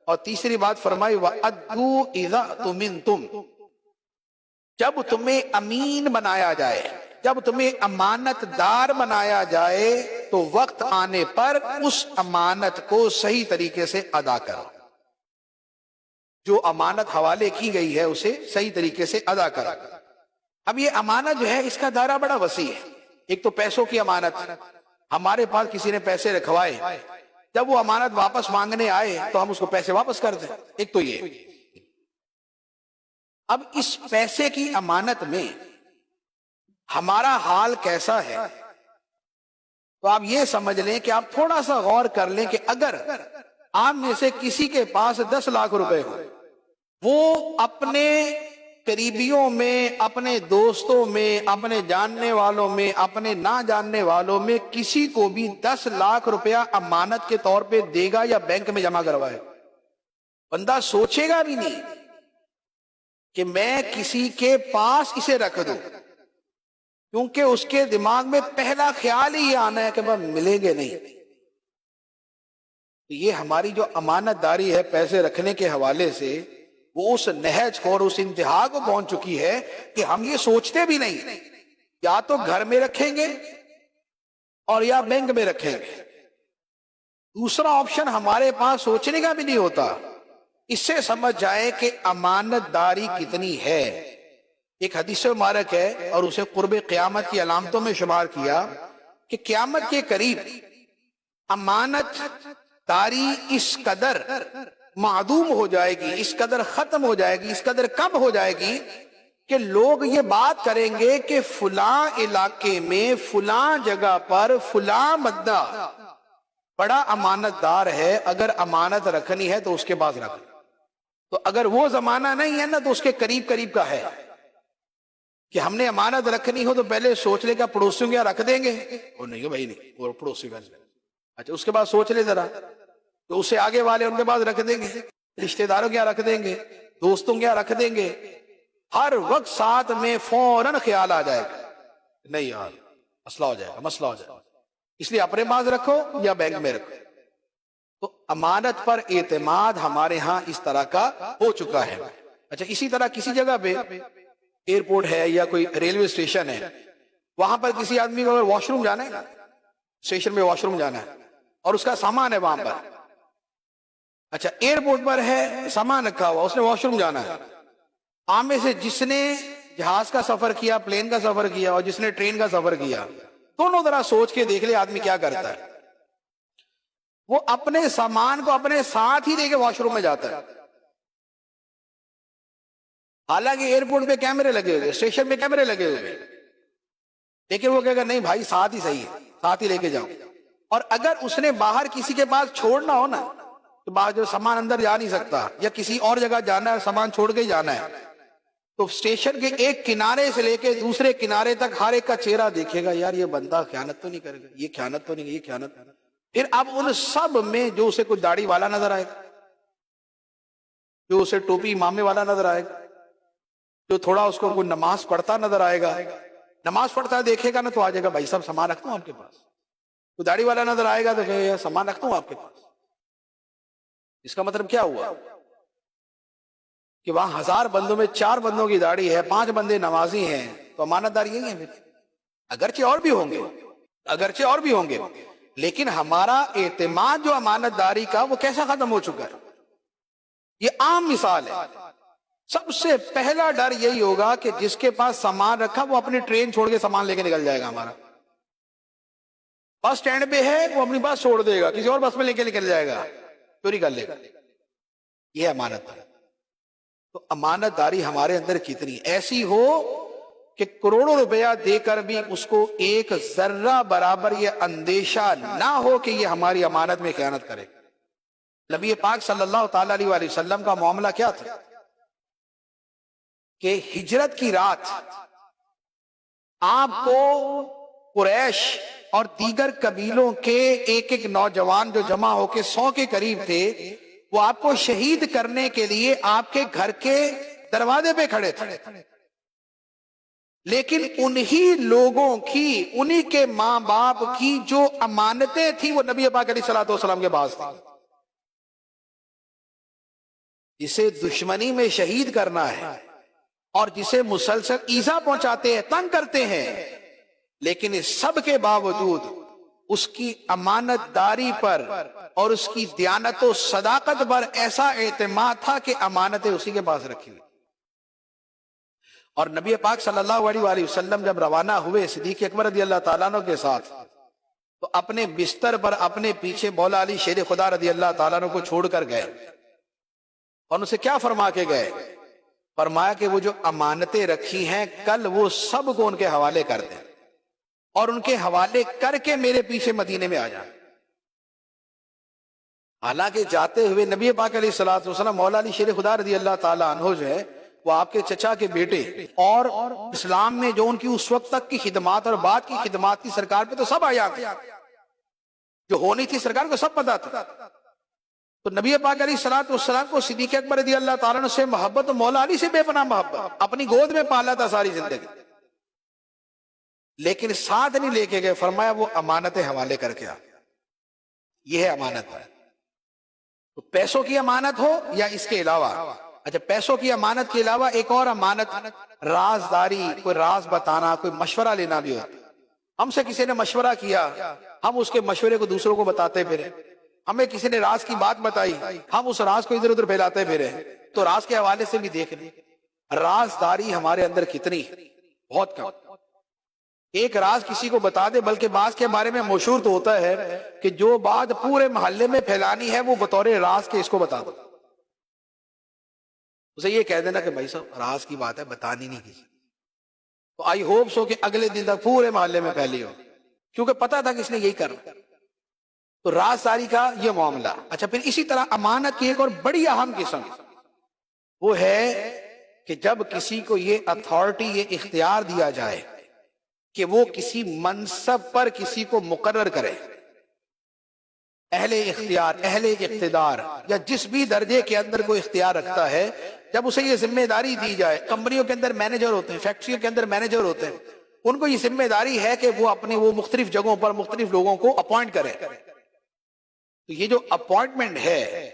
اور تیسری بات فرمائی وَأَدُّوا إِذَا تُمِنْتُمْ، جب تمہیں امین بنایا جائے، جب تمہیں امانت دار بنایا جائے تو وقت آنے پر اس امانت کو صحیح طریقے سے ادا کرو. جو امانت حوالے کی گئی ہے اسے صحیح طریقے سے ادا کرو. اب یہ امانت جو ہے اس کا دائرہ بڑا وسیع ہے. ایک تو پیسوں کی امانت، ہمارے پاس کسی نے پیسے رکھوائے، جب وہ امانت واپس مانگنے آئے تو ہم اس کو پیسے واپس کر دیں. ایک تو یہ. اب اس پیسے کی امانت میں ہمارا حال کیسا ہے؟ تو آپ یہ سمجھ لیں کہ آپ تھوڑا سا غور کر لیں کہ اگر آپ میں سے کسی کے پاس 10 لاکھ روپے ہو، وہ اپنے قریبیوں میں، اپنے دوستوں میں، اپنے جاننے والوں میں، اپنے نہ جاننے والوں میں کسی کو بھی 10 لاکھ روپیہ امانت کے طور پہ دے گا یا بینک میں جمع کروائے؟ بندہ سوچے گا بھی نہیں کہ میں کسی کے پاس اسے رکھ دوں، کیونکہ اس کے دماغ میں پہلا خیال ہی یہ آنا ہے کہ وہ ملیں گے نہیں. یہ ہماری جو امانت داری ہے پیسے رکھنے کے حوالے سے، وہ اس نہج کو اور اس انتہا کو پہنچ چکی ہے کہ ہم یہ سوچتے بھی نہیں، یا تو گھر میں رکھیں گے اور یا بینک میں رکھیں گے. دوسرا آپشن ہمارے پاس سوچنے کا بھی نہیں ہوتا. اس سے سمجھ جائے کہ امانت داری کتنی ہے. ایک حدیث مبارک ہے اور اسے قرب قیامت کی علامتوں میں شمار کیا کہ قیامت کے قریب امانت داری اس قدر معدوم ہو جائے گی، اس قدر ختم ہو جائے گی، اس قدر کم ہو جائے گی کہ لوگ یہ بات کریں گے کہ فلاں علاقے میں فلاں جگہ پر فلاں بندہ بڑا امانت دار ہے، اگر امانت رکھنی ہے تو اس کے پاس رکھ. تو اگر وہ زمانہ نہیں ہے نا تو اس کے قریب قریب کا ہے کہ ہم نے امانت رکھنی ہو تو پہلے سوچ لے کہ پڑوسیوں کیا رکھ دیں گے، وہ نہیں بھائی نہیں، وہ پڑوسی کا. اچھا اس کے بعد سوچ لے ذرا تو اس سے آگے والے ان کے پاس رکھ دیں گے، رشتہ داروں کیا رکھ دیں گے، دوستوں کیا رکھ دیں گے. ہر وقت ساتھ میں فوراً خیال آ جائے گا نہیں یار مسئلہ ہو جائے گا، مسئلہ ہو جائے گا، اس لیے اپنے پاس رکھو یا بینک میں رکھو. تو امانت پر اعتماد ہمارے ہاں اس طرح کا ہو چکا ہے. اچھا اسی طرح کسی جگہ پہ ایئرپورٹ ہے یا کوئی ریلوے اسٹیشن ہے، وہاں پر کسی آدمی کو اگر واش روم جانا ہے، اسٹیشن میں واش روم جانا ہے اور اس کا سامان ہے وہاں پر، اچھا ایئرپورٹ پر ہے سامان رکھا ہوا، اس نے واش روم جانا ہے. عام میں سے جس نے جہاز کا سفر کیا، پلین کا سفر کیا، اور جس نے ٹرین کا سفر کیا، دونوں ذرا سوچ کے دیکھ لے آدمی کیا کرتا ہے. وہ اپنے سامان کو اپنے ساتھ ہی لے کے واش روم میں جاتا ہے. حالانکہ ایئرپورٹ پہ کیمرے لگے ہوئے، اسٹیشن پہ کیمرے لگے ہوئے، لیکن وہ کہے گا نہیں بھائی ساتھ ہی صحیح ہے، ساتھ ہی لے کے جاؤ. اور اگر اس نے باہر کسی کے پاس چھوڑنا ہو نا تو باہر جو سامان اندر جا نہیں سکتا، یا کسی اور جگہ جانا ہے سامان چھوڑ کے ہی جانا ہے، تو اسٹیشن کے ایک کنارے سے لے کے دوسرے کنارے تک ہر ایک کا چہرہ دیکھے گا، یار یہ بندہ خیانت تو نہیں کرے گا، یہ خیانت تو نہیں، یہ خیانت. پھر اب ان سب میں جو اسے کوئی داڑھی والا نظر آئے گا، جو اسے ٹوپی مامے والا نظر آئے گا، جو تھوڑا اس کو کوئی نماز پڑھتا نظر آئے گا، نماز پڑھتا دیکھے گا نا تو آ جائے گا بھائی صاحب سامان رکھتا ہوں آپ کے پاس. کوئی داڑھی والا نظر آئے گا تو کہ سامان رکھتا ہوں آپ کے پاس. اس کا مطلب کیا ہوا کہ وہاں 1000 بندوں میں 4 بندوں کی داڑھی ہے، 5 بندے نمازی ہیں، تو امانت دار یہی ہے پھر. اگرچہ اور بھی ہوں گے لیکن ہمارا اعتماد جو امانت داری کا وہ کیسا ختم ہو چکا ہے. یہ عام مثال ہے. سب سے پہلا ڈر یہی ہوگا کہ جس کے پاس سامان رکھا وہ اپنی ٹرین چھوڑ کے سامان لے کے نکل جائے گا. ہمارا بس سٹینڈ پہ ہے وہ اپنی بس چھوڑ دے گا، کسی اور بس میں لے کے نکل جائے گا، چوری کر لے گا. یہ امانت داری. تو امانت داری ہمارے اندر کتنی ایسی ہو کہ کروڑوں روپیہ دے کر بھی اس کو ایک ذرہ برابر یہ اندیشہ نہ ہو کہ یہ ہماری امانت میں خیانت کرے. نبی پاک صلی اللہ تعالی علیہ وآلہ وسلم کا معاملہ کیا تھا کہ ہجرت کی رات آپ کو قریش اور دیگر قبیلوں کے ایک نوجوان جو جمع ہو کے 100 کے قریب تھے، وہ آپ کو شہید کرنے کے لیے آپ کے گھر کے دروازے پہ کھڑے تھے. لیکن انہی لوگوں کی، انہی کے ماں باپ کی جو امانتیں تھیں وہ نبی پاک علیہ الصلوۃ والسلام کے پاس تھیں. جسے دشمنی میں شہید کرنا ہے اور جسے مسلسل ایذا پہنچاتے ہیں، تنگ کرتے ہیں، لیکن اس سب کے باوجود اس کی امانت داری پر اور اس کی دیانت و صداقت پر ایسا اعتماد تھا کہ امانتیں اسی کے پاس رکھی. اور نبی پاک صلی اللہ علیہ وآلہ وسلم جب روانہ ہوئے صدیق اکبر رضی اللہ تعالیٰ عنہ کے ساتھ، تو اپنے بستر پر اپنے پیچھے مولا علی شیر خدا رضی اللہ تعالیٰ عنہ کو چھوڑ کر گئے. اور ان سے کیا فرما کے گئے؟ فرمایا کہ وہ جو امانتیں رکھی ہیں کل وہ سب کو ان کے حوالے کر دیں اور ان کے حوالے کر کے میرے پیچھے مدینے میں آ جائیں. حالانکہ جاتے ہوئے نبی پاک علیہ الصلوۃ والسلام مولا علی شیر خدا رضی اللہ تعالیٰ عنہ جو ہے وہ آپ کے چچا کے بیٹے، اور اسلام میں جو ان کی اس وقت تک کی خدمات اور بعد کی خدمات تھی سرکار پہ تو سب آیا تھے، جو ہونی تھی سرکار کو سب پتا تھا. تو نبی پاک علیہ الصلوۃ والسلام کو صدیق اکبر رضی اللہ تعالیٰ عنہ سے محبت، مولا علی سے بے پناہ محبت، اپنی گود میں پالا تھا ساری زندگی، لیکن ساتھ نہیں لے کے گئے. فرمایا وہ امانتیں حوالے کر کے آ. یہ ہے امانت. تو پیسوں کی امانت ہو یا اس کے علاوہ. اچھا، پیسوں کی امانت کے علاوہ ایک اور امانت رازداری، کوئی راز بتانا، کوئی مشورہ لینا بھی ہوتا. ہم سے کسی نے مشورہ کیا، ہم اس کے مشورے کو دوسروں کو بتاتے پھرے. ہمیں کسی نے راز کی بات بتائی، ہم اس راز کو ادھر ادھر پھیلاتے پھرے. تو راز کے حوالے سے بھی دیکھ لیں رازداری ہمارے اندر کتنی، بہت کم. ایک راز کسی کو بتا دے، بلکہ بعض کے بارے میں مشہور تو ہوتا ہے کہ جو بات پورے محلے میں پھیلانی ہے وہ بطور راز کے اس کو بتا دو. اسے یہ کہہ دینا کہ بھائی صاحب راز کی بات ہے، بتانی نہیں کسی. تو آئی ہوپ سو کہ اگلے دن تک پورے محلے میں پھیلی ہو، کیونکہ پتا تھا کہ اس نے یہی کرنا. تو رازداری کا یہ معاملہ. اچھا، پھر اسی طرح امانت کی ایک اور بڑی اہم قسم وہ ہے کہ جب کسی کو یہ اتھارٹی، یہ اختیار دیا جائے کہ وہ کسی منصب پر کسی کو مقرر کرے، اہل اختیار، اہل اقتدار، یا جس بھی درجے کے اندر کوئی اختیار رکھتا ہے، جب اسے یہ ذمہ داری دی جائے. کمپنیوں کے اندر مینیجر ہوتے ہیں، فیکٹریوں کے اندر مینیجر ہوتے ہیں، ان کو یہ ذمہ داری ہے کہ وہ اپنے وہ مختلف جگہوں پر مختلف لوگوں کو اپوائنٹ کریں. تو یہ جو اپوائنٹمنٹ ہے،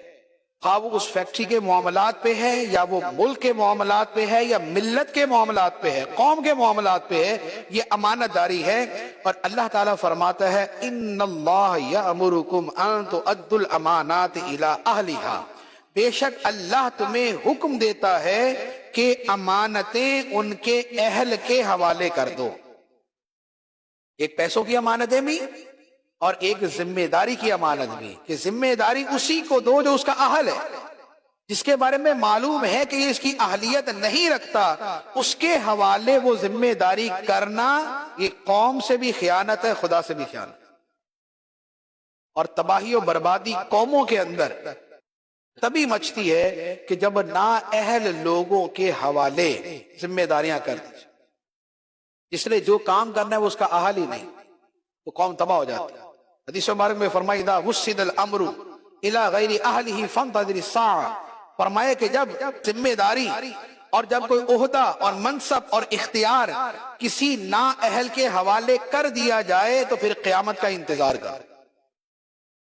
خواہ وہ اس فیکٹری کے معاملات پہ ہے، یا وہ ملک کے معاملات پہ ہے، یا ملت کے معاملات پہ ہے، قوم کے معاملات پہ ہے، یہ امانت داری ہے. اور اللہ تعالیٰ فرماتا ہے ان اللہ یأمرکم ان تؤدوا الامانات الی اہلہا، بے شک اللہ تمہیں حکم دیتا ہے کہ امانتیں ان کے اہل کے حوالے کر دو. ایک پیسوں کی امانتیں بھی اور ایک ذمہ داری کی امانت بھی، کہ ذمہ داری اسی کو دو جو اس کا اہل ہے، جس کے بارے میں معلوم ہے کہ یہ اس کی اہلیت نہیں رکھتا، اس کے حوالے وہ ذمہ داری کرنا یہ قوم سے بھی خیانت ہے، خدا سے بھی خیانت. اور تباہی و بربادی قوموں کے اندر تبھی مچتی ہے کہ جب نااہل لوگوں کے حوالے ذمہ داریاں کر دی. جس نے جو کام کرنا ہے وہ اس کا اہل ہی نہیں، تو قوم تباہ ہو جاتی ہے. حدیث مبارک میں فرمایا اذا وسد الامر الى غیر اہلہ فانتظر الساعہ، فرمایا کہ جب ذمہ داری اور جب کوئی عہدہ اور منصب اور اختیار کسی نااہل کے حوالے کر دیا جائے تو پھر قیامت کا انتظار کر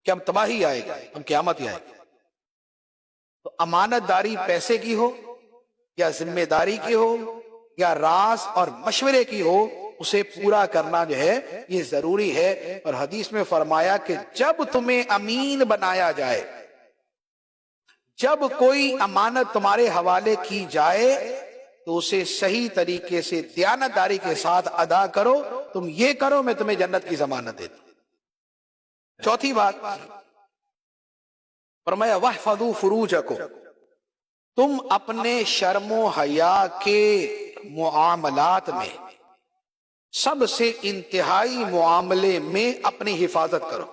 کہ ہم تباہی آئے گا، ہم قیامت ہی آئے گا۔ تو امانت داری پیسے کی ہو یا ذمہ داری کی ہو یا راز اور مشورے کی ہو، اسے پورا کرنا جو ہے یہ ضروری ہے۔ اور حدیث میں فرمایا کہ جب تمہیں امین بنایا جائے، جب کوئی امانت تمہارے حوالے کی جائے تو اسے صحیح طریقے سے دیانتداری کے ساتھ ادا کرو، تم یہ کرو میں تمہیں جنت کی ضمانت دیتا ہوں۔ چوتھی بات فرمایا وَاحْفَظُوا فُرُوجَكُمْ، تم اپنے شرم و حیا کے معاملات میں سب سے انتہائی معاملے میں اپنی حفاظت کرو۔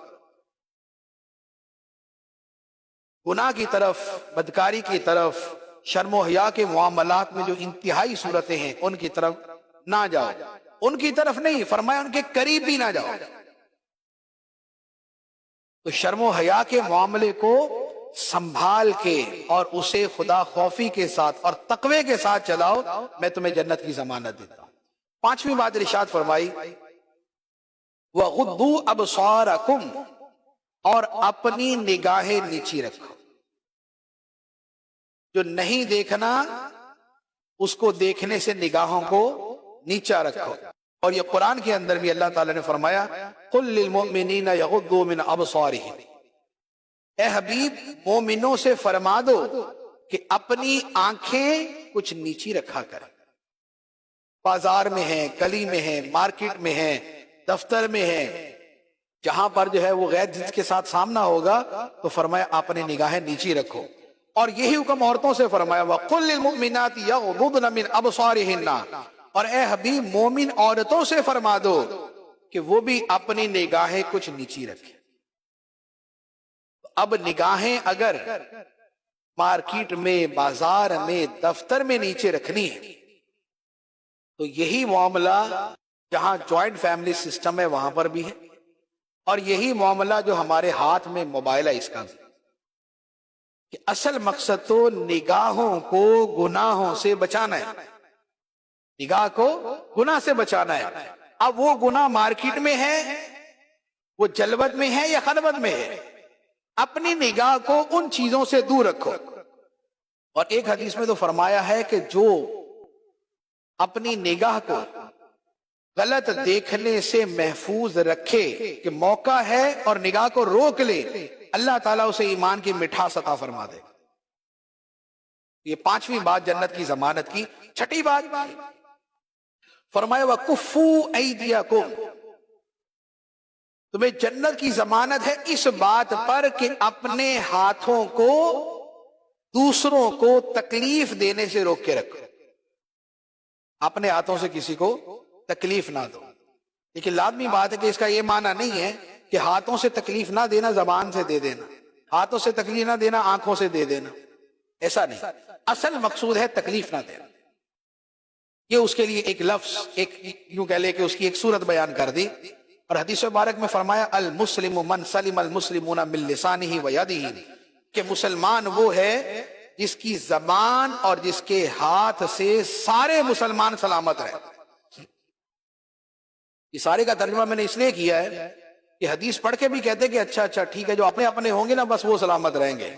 گناہ کی طرف، بدکاری کی طرف، شرم و حیا کے معاملات میں جو انتہائی صورتیں ہیں ان کی طرف نہ جاؤ، ان کی طرف نہیں، فرمایا ان کے قریب بھی نہ جاؤ۔ تو شرم و حیا کے معاملے کو سنبھال کے اور اسے خدا خوفی کے ساتھ اور تقوی کے ساتھ چلاؤ، میں تمہیں جنت کی ضمانت دیتا ہوں۔ پانچویں بات ارشاد فرمائی وَغُضُّوا أَبْصَارَكُمْ، اور اپنی نگاہیں نیچی رکھو۔ جو نہیں دیکھنا اس کو دیکھنے سے نگاہوں کو نیچا رکھو۔ اور یہ قرآن کے اندر بھی اللہ تعالیٰ نے فرمایا قُلْ لِلْمُؤْمِنِينَ يَغُضُّوا مِنْ أَبْصَارِهِمْ، اے حبیب مومنوں سے فرما دو کہ اپنی آنکھیں کچھ نیچی رکھا کریں۔ بازار میں ہیں، گلی میں ہیں، مارکیٹ میں ہیں، دفتر میں ہیں، جہاں پر جو ہے وہ غیر جنس کے ساتھ سامنا ہوگا تو فرمایا اپنی نگاہیں نیچی رکھو۔ اور یہی حکم عورتوں سے فرمایا وَقُلْ لِلْمُؤْمِنَاتِ يَغْضُضْنَ مِنْ أَبْصَارِهِنَّ، اور اے حبیب مومن عورتوں سے فرما دو کہ وہ بھی اپنی نگاہیں کچھ نیچی رکھیں۔ اب نگاہیں اگر مارکیٹ میں، بازار میں، دفتر میں نیچے رکھنی ہے تو یہی معاملہ جہاں جوائنٹ فیملی سسٹم ہے وہاں پر بھی ہے، اور یہی معاملہ جو ہمارے ہاتھ میں موبائل ہے اس کا بھی، کہ اصل مقصد تو نگاہوں کو گناہوں سے بچانا ہے، نگاہ کو گناہ سے بچانا ہے۔ اب وہ گناہ مارکیٹ میں ہے، وہ جلوت میں ہے یا خلوت میں ہے، اپنی نگاہ کو ان چیزوں سے دور رکھو۔ اور ایک حدیث میں تو فرمایا ہے کہ جو اپنی نگاہ کو غلط دیکھنے سے محفوظ رکھے کہ موقع ہے اور نگاہ کو روک لے، اللہ تعالیٰ اسے ایمان کی مٹھاس عطا فرما دے۔ یہ پانچویں بات جنت کی ضمانت کی۔ چھٹی بات فرمایا وَكُفُّوا أَيْدِيَكُمْ، تمہیں جنت کی ضمانت ہے اس بات پر کہ اپنے ہاتھوں کو دوسروں کو تکلیف دینے سے روک کے رکھو، اپنے ہاتھوں سے کسی کو تکلیف نہ دو۔ لیکن لازمی بات ہے کہ اس کا یہ معنی نہیں ہے کہ ہاتھوں سے تکلیف نہ دینا زبان سے دے دینا، ہاتھوں سے تکلیف نہ دینا آنکھوں سے دے دینا، ایسا نہیں۔ اصل مقصود ہے تکلیف نہ دینا۔ یہ اس کے لیے ایک لفظ، ایک یوں کہہ لے کہ اس کی ایک صورت بیان کر دی۔ اور حدیث مبارک میں فرمایا المسلم من سلم المسلمون من لسانہ ویدہ، کہ مسلمان وہ ہے جس کی زبان اور جس کے ہاتھ سے سارے مسلمان سلامت رہے۔ یہ سارے کا ترجمہ میں نے اس لیے کیا ہے کہ حدیث پڑھ کے بھی کہتے کہ اچھا ٹھیک ہے، جو اپنے اپنے ہوں گے نا بس وہ سلامت رہیں گے،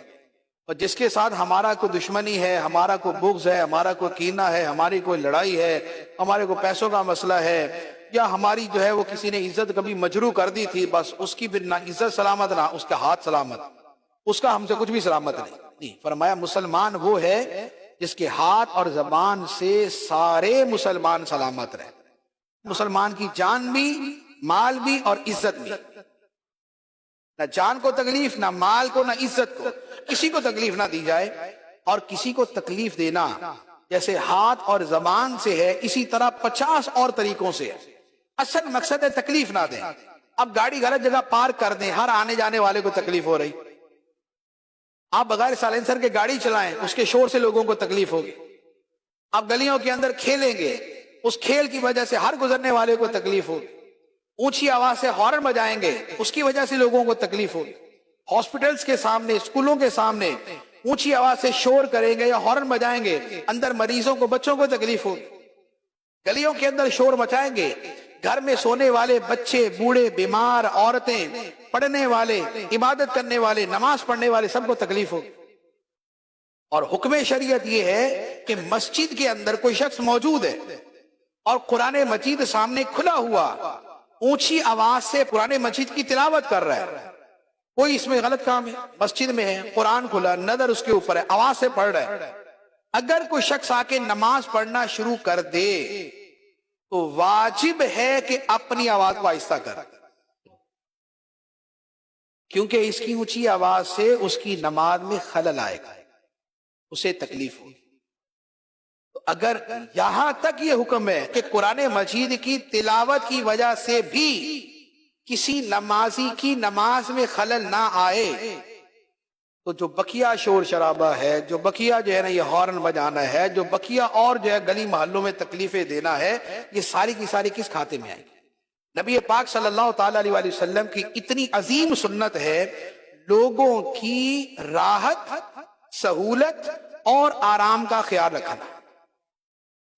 اور جس کے ساتھ ہمارا کوئی دشمنی ہے، ہمارا کوئی بغض ہے، ہمارا کوئی کینہ ہے، ہماری کوئی لڑائی ہے، ہمارے کوئی پیسوں کا مسئلہ ہے، یا ہماری جو ہے وہ کسی نے عزت کبھی مجروح کر دی تھی، بس اس کی پھر نہ عزت سلامت نہ اس کا ہاتھ سلامت، اس کا ہم سے کچھ بھی سلامت نہیں۔ فرمایا مسلمان وہ ہے جس کے ہاتھ اور زبان سے سارے مسلمان سلامت رہے، مسلمان کی جان بھی، مال بھی اور عزت بھی، نہ جان کو تکلیف، نہ مال کو، نہ عزت کو، کسی کو تکلیف نہ دی جائے۔ اور کسی کو تکلیف دینا جیسے ہاتھ اور زبان سے ہے، اسی طرح 50 اور طریقوں سے ہے۔ اصل مقصد ہے تکلیف نہ دیں۔ اب گاڑی غلط جگہ پارک کر دیں، ہر آنے جانے والے کو تکلیف ہو رہی، آپ بغیر سائلنسر کے گاڑی چلائیں، اس کے شور سے لوگوں کو تکلیف ہوگی۔ آپ گلیوں کے اندر کھیلیں گے، اس کھیل کی وجہ سے ہر گزرنے والے کو تکلیف ہوگی۔ اونچی آواز سے ہارن بجائیں گے، اس کی وجہ سے لوگوں کو تکلیف ہوگی۔ ہاسپٹلز کے سامنے، اسکولوں کے سامنے اونچی آواز سے شور کریں گے یا ہارن بجائیں گے، اندر مریضوں کو، بچوں کو تکلیف ہوگی۔ گلیوں کے اندر شور مچائیں گے، گھر میں سونے والے بچے، بوڑھے، بیمار، عورتیں، پڑھنے والے، عبادت کرنے والے، نماز پڑھنے والے، سب کو تکلیف ہوگی۔ اور حکم شریعت یہ ہے کہ مسجد کے اندر کوئی شخص موجود ہے اور قرآن مجید سامنے کھلا ہوا، اونچی آواز سے قرآن مجید کی تلاوت کر رہا ہے، کوئی اس میں غلط کام ہے؟ مسجد میں ہے، قرآن کھلا، نظر اس کے اوپر ہے، آواز سے پڑھ رہا ہے، اگر کوئی شخص آ کے نماز پڑھنا شروع کر دے تو واجب ہے کہ اپنی آواز کو آہستہ کر، کیونکہ اس کی اونچی آواز سے اس کی نماز میں خلل آئے گا، اسے تکلیف ہوگی۔ تو اگر یہاں تک یہ حکم ہے کہ قرآن مجید کی تلاوت کی وجہ سے بھی کسی نمازی کی نماز میں خلل نہ آئے، تو جو بقیہ شور شرابہ ہے، جو بقیہ جو ہے نا یہ ہارن بجانا ہے، جو بقیہ اور جو ہے گلی محلوں میں تکلیفیں دینا ہے، یہ ساری کی ساری کس کھاتے میں آئیں گے؟ نبی پاک صلی اللہ تعالیٰ علیہ وسلم کی اتنی عظیم سنت ہے لوگوں کی راحت، سہولت اور آرام کا خیال رکھنا۔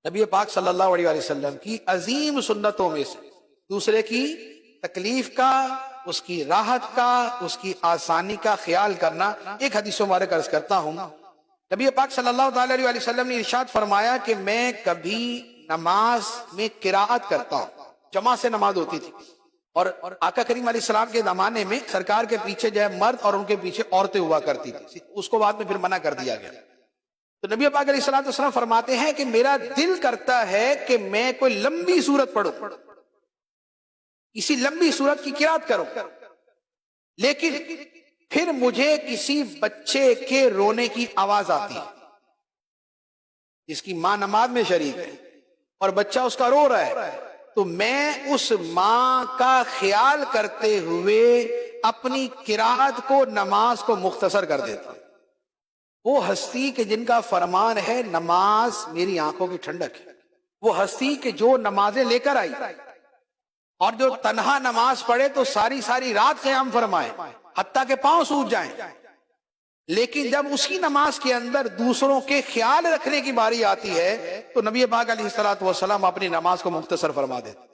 نبی پاک صلی اللہ علیہ وسلم کی عظیم سنتوں میں سے دوسرے کی تکلیف کا، اس کی راحت کا، اس کی آسانی کا خیال کرنا۔ ایک حدیث مبارک عرض کرتا ہوں، نبی پاک صلی اللہ تعالیٰ علیہ وسلم نے ارشاد فرمایا کہ میں کبھی نماز میں قرات کرتا ہوں، جماعت سے نماز ہوتی تھی، اور آقا کریم علیہ السلام کے زمانے میں سرکار کے پیچھے جو ہے مرد اور ان کے پیچھے عورتیں ہوا کرتی تھی، اس کو بعد میں پھر منع کر دیا گیا۔ تو نبی پاک علیہ السلام فرماتے ہیں کہ میرا دل کرتا ہے کہ میں کوئی لمبی سورت پڑھوں، کسی لمبی سورت کی قرات کروں، لیکن پھر مجھے کسی بچے کے رونے کی آواز آتی ہے، جس کی ماں نماز میں شریک ہے اور بچہ اس کا رو رہا ہے، تو میں اس ماں کا خیال کرتے ہوئے اپنی قرات کو، نماز کو مختصر کر دیتا ہوں۔ وہ ہستی کہ جن کا فرمان ہے نماز میری آنکھوں کی ٹھنڈک ہے، وہ ہستی کہ جو نمازیں لے کر آئی اور جو تنہا نماز پڑھے تو ساری ساری رات قیام فرمائے حتیٰ کہ پاؤں سوج جائیں، لیکن جب اسی نماز کے اندر دوسروں کے خیال رکھنے کی باری آتی ہے تو نبی پاک علیہ السلام اپنی نماز کو مختصر فرما دیتے،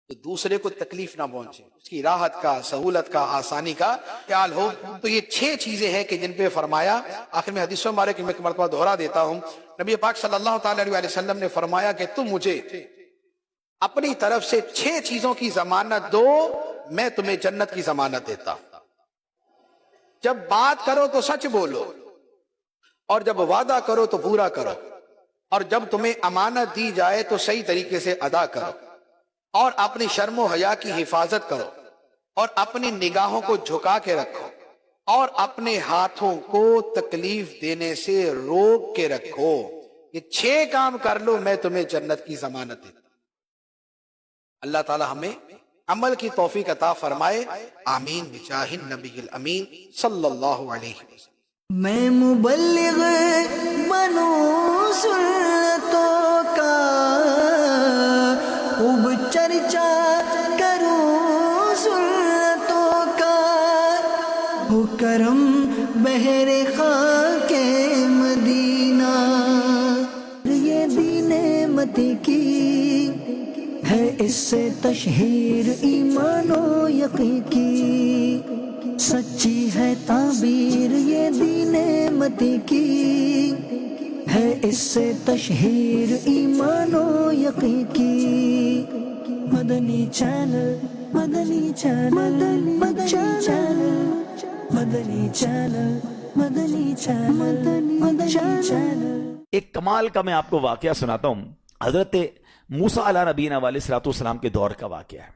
تو دوسرے کو تکلیف نہ پہنچے، اس کی راحت کا، سہولت کا، آسانی کا خیال ہو۔ تو یہ 6 چیزیں ہیں کہ جن پہ فرمایا۔ آخر میں حدیثوں مبارک میں ایک مرتبہ دہرا دیتا ہوں، نبی پاک صلی اللہ تعالیٰ علیہ وسلم نے فرمایا کہ تم مجھے اپنی طرف سے 6 چیزوں کی ضمانت دو، میں تمہیں جنت کی ضمانت دیتا ہوں۔ جب بات کرو تو سچ بولو، اور جب وعدہ کرو تو پورا کرو، اور جب تمہیں امانت دی جائے تو صحیح طریقے سے ادا کرو، اور اپنی شرم و حیا کی حفاظت کرو، اور اپنی نگاہوں کو جھکا کے رکھو، اور اپنے ہاتھوں کو تکلیف دینے سے روک کے رکھو۔ یہ 6 کام کر لو، میں تمہیں جنت کی ضمانت دیتا ہوں۔ اللہ تعالی ہمیں عمل کی توفیق عطا فرمائے، آمین بجاہ النبی الامین صلی اللہ علیہ وسلم۔ میں مبلغ بنوں سنتوں کا، خوب چرچا کروں سنتوں کا، ہو کرم بہر خاک مدینہ، یہ دین متی کی ہے اس سے تشہیر ایمان و یقین کی، سچی ہے تعبیر یہ دین متی کی، ہے اس سے تشہیر ایمان و یقین کی۔ مدنی چینل، مدنی چینل، مدنی چینل، مدنی چینل، مدنی چینل، مدنی چینل۔ ایک کمال کا میں آپ کو واقعہ سناتا ہوں، حضرت موسیٰ علیہ نبینا علیہ الصلوۃ والسلام کے دور کا واقعہ ہے۔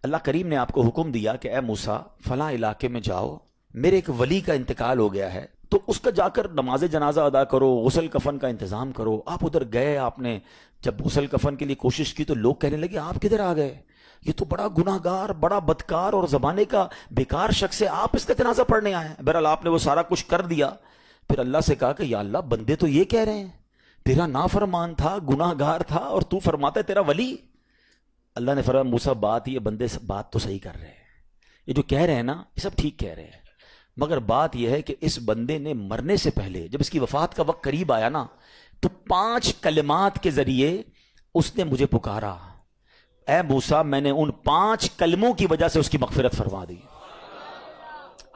اللہ کریم نے آپ کو حکم دیا کہ اے موسیٰ فلاں علاقے میں جاؤ، میرے ایک ولی کا انتقال ہو گیا ہے، تو اس کا جا کر نماز جنازہ ادا کرو، غسل کفن کا انتظام کرو۔ آپ ادھر گئے، آپ نے جب غسل کفن کے لیے کوشش کی تو لوگ کہنے لگے آپ کدھر آ گئے، یہ تو بڑا گناہ گار، بڑا بدکار اور زمانے کا بیکار شخص ہے، آپ اس کا جنازہ پڑھنے آئے ہیں۔ بہرحال آپ نے وہ سارا کچھ کر دیا، پھر اللہ سے کہا کہ یا اللہ بندے تو یہ کہہ رہے ہیں تیرا نافرمان تھا، گناہ گار تھا، اور تو فرماتا ہے تیرا ولی۔ اللہ نے فرمایا موسیٰ بات یہ بندے بات تو صحیح کر رہے ہیں، یہ جو کہہ رہے ہیں نا یہ سب ٹھیک کہہ رہے ہیں، مگر بات یہ ہے کہ اس بندے نے مرنے سے پہلے جب اس کی وفات کا وقت قریب آیا نا تو 5 کلمات کے ذریعے اس نے مجھے پکارا، اے موسیٰ میں نے ان 5 کلموں کی وجہ سے اس کی مغفرت فرما دی۔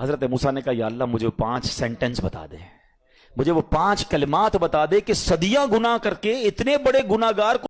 حضرت موسیٰ نے کہا یا اللہ مجھے 5 سینٹنس بتا دے، مجھے وہ 5 کلمات بتا دے کہ صدیاں گناہ کر کے اتنے بڑے گناہگار کو